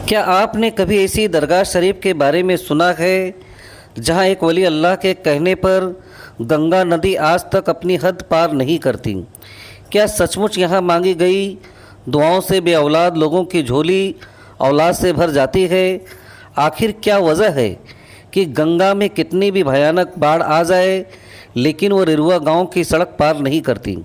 क्या आपने कभी ऐसी दरगाह शरीफ के बारे में सुना है जहां एक वली अल्लाह के कहने पर गंगा नदी आज तक अपनी हद पार नहीं करती? क्या सचमुच यहां मांगी गई दुआओं से बे औलाद लोगों की झोली औलाद से भर जाती है? आखिर क्या वजह है कि गंगा में कितनी भी भयानक बाढ़ आ जाए लेकिन वो रिरुआ गांव की सड़क पार नहीं करती?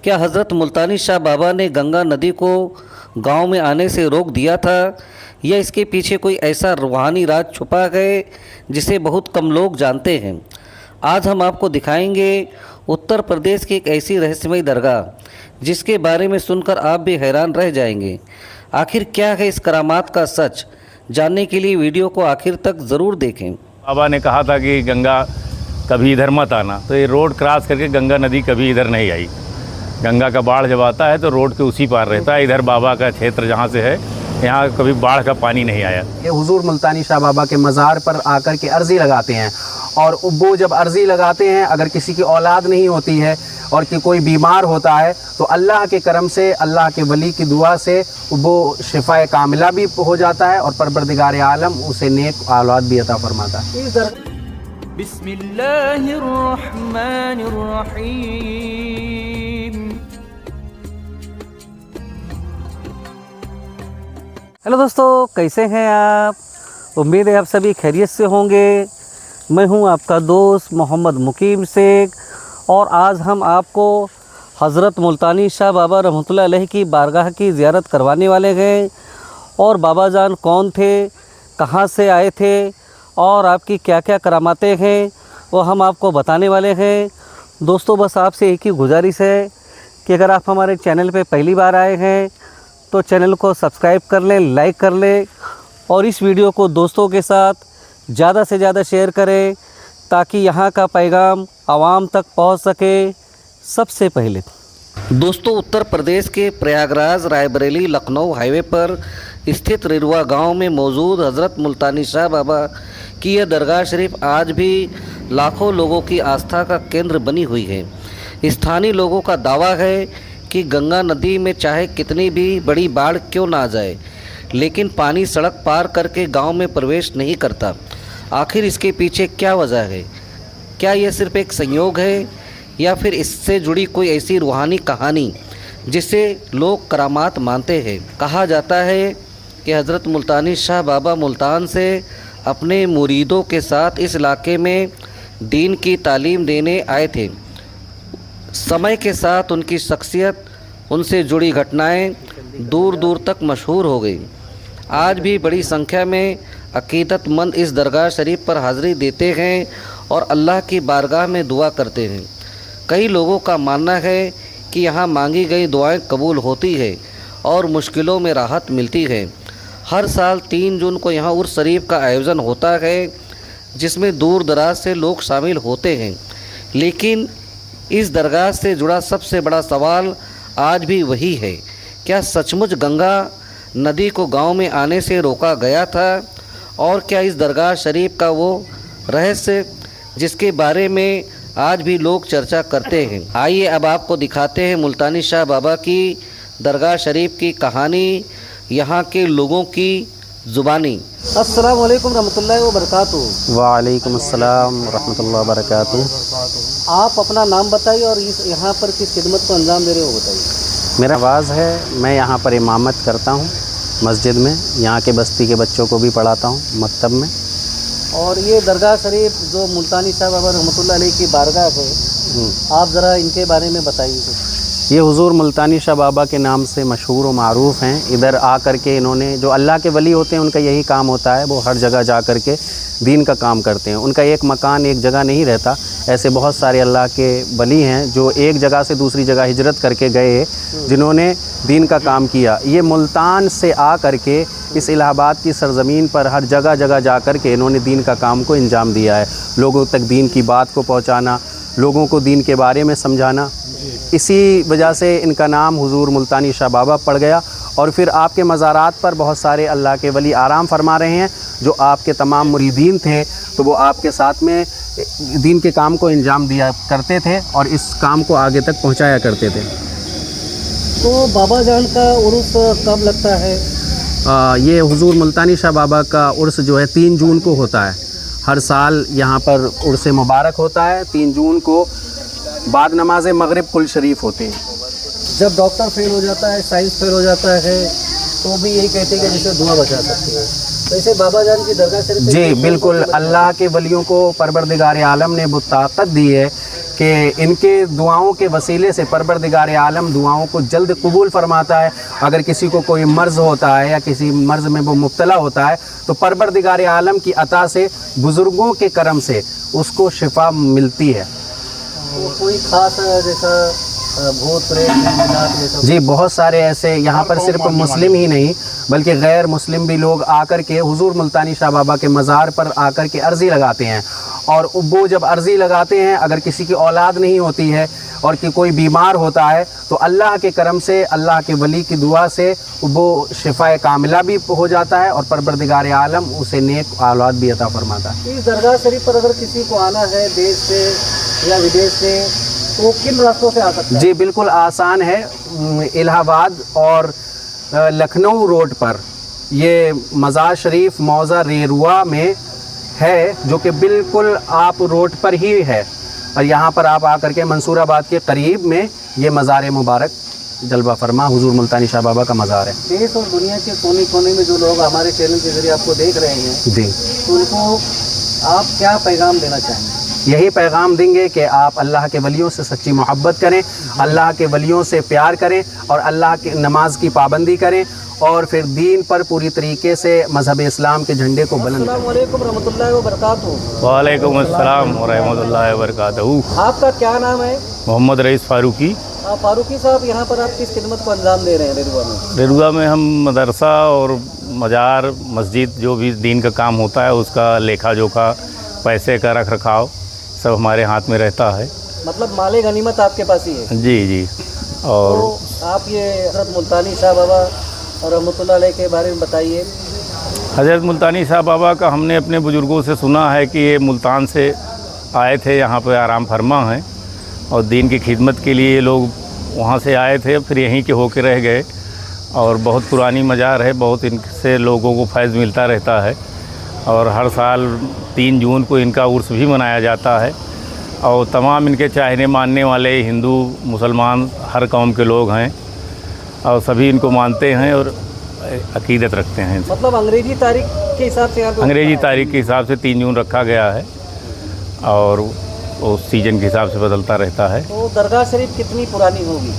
क्या हज़रत मुल्तानी शाह बाबा ने गंगा नदी को गांव में आने से रोक दिया था, या इसके पीछे कोई ऐसा रूहानी राज छुपा है जिसे बहुत कम लोग जानते हैं? आज हम आपको दिखाएंगे उत्तर प्रदेश की एक ऐसी रहस्यमयी दरगाह जिसके बारे में सुनकर आप भी हैरान रह जाएंगे। आखिर क्या है इस करामात का सच? जानने के लिए वीडियो को आखिर तक ज़रूर देखें। बाबा ने कहा था कि गंगा कभी इधर मत आना, तो ये रोड क्रॉस करके गंगा नदी कभी इधर नहीं आई। गंगा का बाढ़ जब आता है तो रोड के उसी पार रहता है। इधर बाबा का क्षेत्र जहाँ से है यहाँ कभी बाढ़ का पानी नहीं आया। ये हुजूर मुल्तानी शाह बाबा के मज़ार पर आकर के अर्ज़ी लगाते हैं, और वो जब अर्ज़ी लगाते हैं, अगर किसी की औलाद नहीं होती है और कि कोई बीमार होता है तो अल्लाह के करम से, अल्लाह के वली की दुआ से वो शिफाए कामिला भी हो जाता है और परवरदिगार आलम उसे नेक औलाद भी अता फरमाता है। बिस्मिल्लाहिर्रहमानिर्रहीम। हेलो दोस्तों, कैसे हैं आप? उम्मीद है आप सभी खैरियत से होंगे। मैं हूं आपका दोस्त मोहम्मद मुकीम शेख, और आज हम आपको हज़रत मुल्तानी शाह बाबा रहमतुल्लाह अलैह की बारगाह की ज़ियारत करवाने वाले हैं। और बाबा जान कौन थे, कहां से आए थे और आपकी क्या क्या करामातें हैं वो हम आपको बताने वाले हैं। दोस्तों, बस आपसे एक ही गुजारिश है कि अगर आप हमारे चैनल पे पहली बार आए हैं तो चैनल को सब्सक्राइब कर लें, लाइक कर लें, और इस वीडियो को दोस्तों के साथ ज़्यादा से ज़्यादा शेयर करें ताकि यहाँ का पैगाम आवाम तक पहुँच सके सबसे पहले। दोस्तों, उत्तर प्रदेश के प्रयागराज रायबरेली लखनऊ हाईवे पर स्थित रिरुआ गांव में मौजूद हज़रत मुल्तानी शाह बाबा की यह दरगाह शरीफ आज भी लाखों लोगों की आस्था का केंद्र बनी हुई है। स्थानीय लोगों का दावा है कि गंगा नदी में चाहे कितनी भी बड़ी बाढ़ क्यों ना आ जाए, लेकिन पानी सड़क पार करके गांव में प्रवेश नहीं करता। आखिर इसके पीछे क्या वजह है? क्या यह सिर्फ एक संयोग है या फिर इससे जुड़ी कोई ऐसी रूहानी कहानी जिसे लोग करामात मानते हैं? कहा जाता है कि हज़रत मुल्तानी शाह बाबा मुल्तान से अपने मुरीदों के साथ इस इलाके में दीन की तालीम देने आए थे। समय के साथ उनकी शख्सियत, उनसे जुड़ी घटनाएं दूर दूर तक मशहूर हो गई। आज भी बड़ी संख्या में अकीदतमंद इस दरगाह शरीफ पर हाज़िरी देते हैं और अल्लाह की बारगाह में दुआ करते हैं। कई लोगों का मानना है कि यहाँ मांगी गई दुआएं कबूल होती है और मुश्किलों में राहत मिलती है। हर साल 3 जून को यहाँ उर्स शरीफ का आयोजन होता है जिसमें दूर दराज से लोग शामिल होते हैं। लेकिन इस दरगाह से जुड़ा सबसे बड़ा सवाल आज भी वही है, क्या सचमुच गंगा नदी को गांव में आने से रोका गया था? और क्या इस दरगाह शरीफ का वो रहस्य जिसके बारे में आज भी लोग चर्चा करते हैं? आइए अब आपको दिखाते हैं मुल्तानी शाह बाबा की दरगाह शरीफ की कहानी, यहाँ के लोगों की ज़ुबानी। अस्सलाम वालेकुम रहमतुल्लाहि व बरकातुहू। वालेकुम अस्सलाम रहमतुल्लाहि व बरकातुहू। आप अपना नाम बताइए और यहाँ पर किस खिदमत को अंजाम दे रहे हो बताइए। मेरा आवाज़ है, मैं यहाँ पर इमामत करता हूँ मस्जिद में। यहाँ के बस्ती के बच्चों को भी पढ़ाता हूँ मकतब में। और ये दरगाह शरीफ जो मुल्तानी शाह बाबा रहमतुल्लाह अलैह की बारगाह है, आप ज़रा इनके बारे में बताइए। ये हुजूर मुल्तानी शाह बाबा के नाम से मशहूर व मारूफ़ हैं। इधर आ कर के इन्होंने, जो अल्लाह के वली होते हैं उनका यही काम होता है, वो हर जगह जा कर के दीन का काम करते हैं। उनका एक मकान एक जगह नहीं रहता। ऐसे बहुत सारे अल्लाह के वली हैं जो एक जगह से दूसरी जगह हिजरत करके गए, जिन्होंने दीन का काम किया। ये मुल्तान से आ कर के इस इलाहाबाद की सरज़मीन पर हर जगह जगह जा कर के इन्होंने दीन का काम को अंजाम दिया है। लोगों तक दीन की बात को पहुँचाना, लोगों को दीन के बारे में समझाना। इसी वजह से इनका नाम हुजूर मुल्तानी शाह बाबा पड़ गया। और फिर आपके मज़ारात पर बहुत सारे अल्लाह के वली आराम फरमा रहे हैं जो आपके तमाम मुरीदीन थे, तो वो आपके साथ में दीन के काम को अंजाम दिया करते थे और इस काम को आगे तक पहुंचाया करते थे। तो बाबा जान का उर्स कब लगता है ये हुजूर मुल्तानी शाह बाबा का उर्स जो है 3 जून को होता है। हर साल यहाँ पर उर्स मुबारक होता है। 3 जून को बाद नमाज मगरिब कुल शरीफ होते हैं। जब डॉक्टर फेल हो जाता है, साइंस फेल हो जाता है, तो भी यही कहते हैं कि जिसे दुआ बचा सकती है। वैसे बाबा जान की दरगाह शरीफ जी बिल्कुल, अल्लाह के वलियों को परवरदिगार आलम ने वो ताकत दी है कि इनके दुआओं के वसीले से परवरदिगार आलम दुआओं को जल्द कबूल फरमाता है। अगर किसी को कोई मर्ज़ होता है या किसी मर्ज़ में वो मुब्तला होता है तो परवरदिगार आलम की अता से, बुज़ुर्गों के करम से उसको शिफा मिलती है। कोई खास जैसा भूत प्रेत जिन्नात जैसा? जी बहुत सारे ऐसे, यहाँ पर सिर्फ मुस्लिम ही नहीं बल्कि गैर मुस्लिम भी लोग आकर के हुजूर मुल्तानी शाह बाबा के मज़ार पर आकर के अर्ज़ी लगाते हैं। और वो जब अर्ज़ी लगाते हैं, अगर किसी की औलाद नहीं होती है और कि कोई बीमार होता है तो अल्लाह के करम से, अल्लाह के वली की दुआ से वो शिफा कामिला भी हो जाता है और परवरदिगार आलम उसे नेक औलाद भी अता फरमाता है। इस दरगाह शरीफ पर अगर किसी को आना है देश से या विदेश से, तो किन रास्तों से आ सकता है? जी बिल्कुल आसान है। इलाहाबाद और लखनऊ रोड पर ये मज़ार शरीफ मौज़ा रेरुआ में है, जो कि बिल्कुल आप रोड पर ही है। और यहाँ पर आप आकर के मंसूराबाद के करीब में ये मज़ार मुबारक जलवा फरमा हुजूर मुल्तानी शाह बाबा का मज़ार है। देश और दुनिया के कोने कोने में जो लोग हमारे चैनल के जरिए आपको देख रहे हैं, जी तो उनको आप क्या पैगाम देना चाहेंगे? यही पैगाम देंगे कि आप अल्लाह के वलियों से सच्ची मोहब्बत करें, अल्लाह के वलियों से प्यार करें और अल्लाह की नमाज की पाबंदी करें और फिर दीन पर पूरी तरीके से मज़हब इस्लाम के झंडे को बुलंद करें। अस्सलाम वालेकुम रहमतुल्लाहि व बरकातहू। वालेकुम अस्सलाम व रहमतुल्लाहि व बरकातहू। आपका क्या नाम है? मोहम्मद रईस फारूकी। फारूकी साहब, यहाँ पर आप किस खिदमत को अंजाम दे रहे हैं रेरुआ में? रेरुआ में हम मदरसा और मज़ार मस्जिद जो भी दीन का काम होता है उसका लेखा जोखा, पैसे का रख रखाव सब हमारे हाथ में रहता है। मतलब माले गनीमत आपके पास ही है? जी जी। और तो आप ये हज़रत मुल्तानी शाह बाबा रहमतुल्लाह अलैह के बारे में बताइए। हज़रत मुल्तानी शाह बाबा का हमने अपने बुज़ुर्गों से सुना है कि ये मुल्तान से आए थे, यहाँ पे आराम फरमा हैं और दीन की खिदमत के लिए ये लोग वहाँ से आए थे, फिर यहीं के होके रह गए। और बहुत पुरानी मज़ार है, बहुत इनसे लोगों को फैज़ मिलता रहता है। और हर साल 3 जून को इनका उर्स भी मनाया जाता है और तमाम इनके चाहने मानने वाले हिंदू मुसलमान हर कौम के लोग हैं और सभी इनको मानते हैं और अकीदत रखते हैं। मतलब अंग्रेजी तारीख के हिसाब से? अंग्रेजी तारीख के हिसाब से 3 जून रखा गया है और उस सीजन के हिसाब से बदलता रहता है। तो दरगाह शरीफ कितनी पुरानी होगी?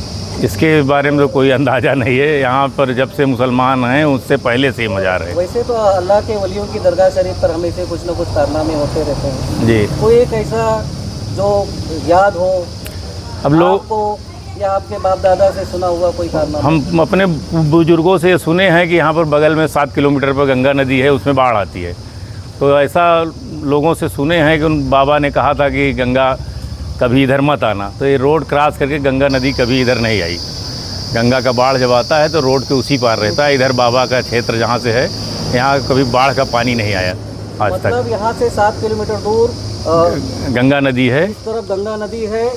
इसके बारे में तो कोई अंदाज़ा नहीं है। यहाँ पर जब से मुसलमान हैं उससे पहले से ही मज़ार है। वैसे तो अल्लाह के वलियों की दरगाह शरीफ पर हमेशा कुछ न कुछ कारनामे होते रहते हैं जी। कोई एक ऐसा जो याद हो अब लोग आपको या आपके बाप दादा से सुना हुआ कोई कारनामा? हम अपने बुजुर्गों से सुने हैं कि यहाँ पर बगल में 7 किलोमीटर पर गंगा नदी है, उसमें बाढ़ आती है। तो ऐसा लोगों से सुने हैं कि उन बाबा ने कहा था कि गंगा कभी इधर मत आना, तो ये रोड क्रॉस करके गंगा नदी कभी इधर नहीं आई। गंगा का बाढ़ जब आता है तो रोड के उसी पार रहता है। इधर बाबा का क्षेत्र जहाँ से है, यहाँ कभी बाढ़ का पानी नहीं आया आज तक। मतलब यहाँ से 7 किलोमीटर दूर गंगा नदी है, इस तरफ गंगा नदी है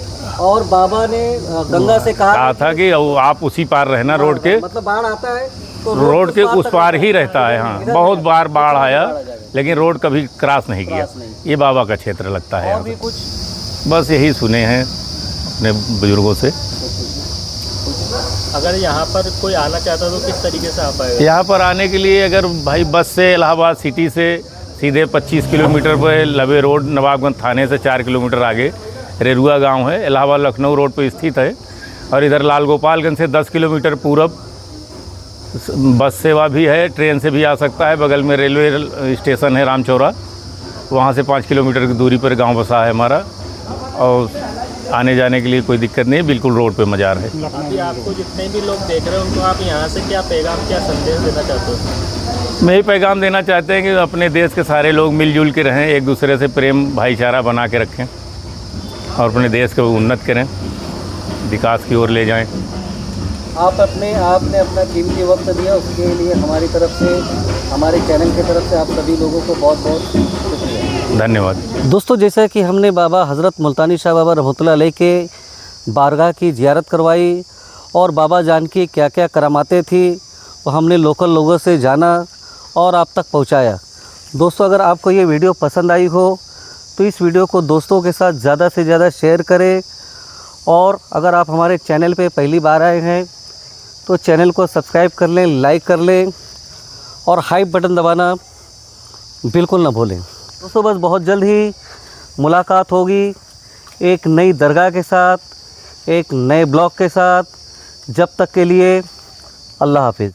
और बाबा ने गंगा से कहा था कि आप उसी पार रहना रोड के, मतलब बाढ़ आता है तो रोड के उस पार ही रहता है। हाँ, बहुत बार बाढ़ आया लेकिन रोड कभी क्रॉस नहीं किया। ये बाबा का क्षेत्र लगता है। और भी कुछ बस यही सुने हैं अपने बुजुर्गों से। अगर यहाँ पर कोई आना चाहता तो किस तरीके से आ पाएगा? यहाँ पर आने के लिए अगर भाई बस से इलाहाबाद सिटी से सीधे 25 किलोमीटर पर लवे रोड, नवाबगंज थाने से 4 किलोमीटर आगे रेरुआ गांव है, इलाहाबाद लखनऊ रोड पर स्थित है। और इधर लाल गोपालगंज से 10 किलोमीटर पूरब बस सेवा भी है, ट्रेन से भी आ सकता है। बगल में रेलवे स्टेशन है रामचौरा, वहाँ से 5 किलोमीटर की दूरी पर गांव बसा है हमारा और आने जाने के लिए कोई दिक्कत नहीं, बिल्कुल रोड पे मज़ार है। अभी आपको जितने भी लोग देख रहे हैं उनको आप यहाँ से क्या पैगाम, क्या संदेश देना चाहते हो? मैं ही पैगाम देना चाहते हैं कि अपने देश के सारे लोग मिलजुल के रहें, एक दूसरे से प्रेम भाईचारा बना के रखें और अपने देश को उन्नत करें, विकास की ओर ले जाएं। आपने अपना कीमती वक्त दिया, उसके लिए हमारी तरफ से, हमारे चैनल की तरफ से आप सभी लोगों को बहुत बहुत शुक्रिया, धन्यवाद। दोस्तों, जैसा कि हमने बाबा हज़रत मुल्तानी शाह बाबा रहमतुल्लाह अलैह के बारगाह की ज़ियारत करवाई और बाबा जान की क्या क्या करामातें थी वो हमने लोकल लोगों से जाना और आप तक पहुंचाया। दोस्तों, अगर आपको ये वीडियो पसंद आई हो तो इस वीडियो को दोस्तों के साथ ज़्यादा से ज़्यादा शेयर करें, और अगर आप हमारे चैनल पे पहली बार आए हैं तो चैनल को सब्सक्राइब कर लें, लाइक कर लें और हाइप बटन दबाना बिल्कुल ना भूलें। दोस्तों, बस बहुत जल्द ही मुलाकात होगी एक नई दरगाह के साथ, एक नए ब्लॉग के साथ। जब तक के लिए अल्लाह हाफिज़।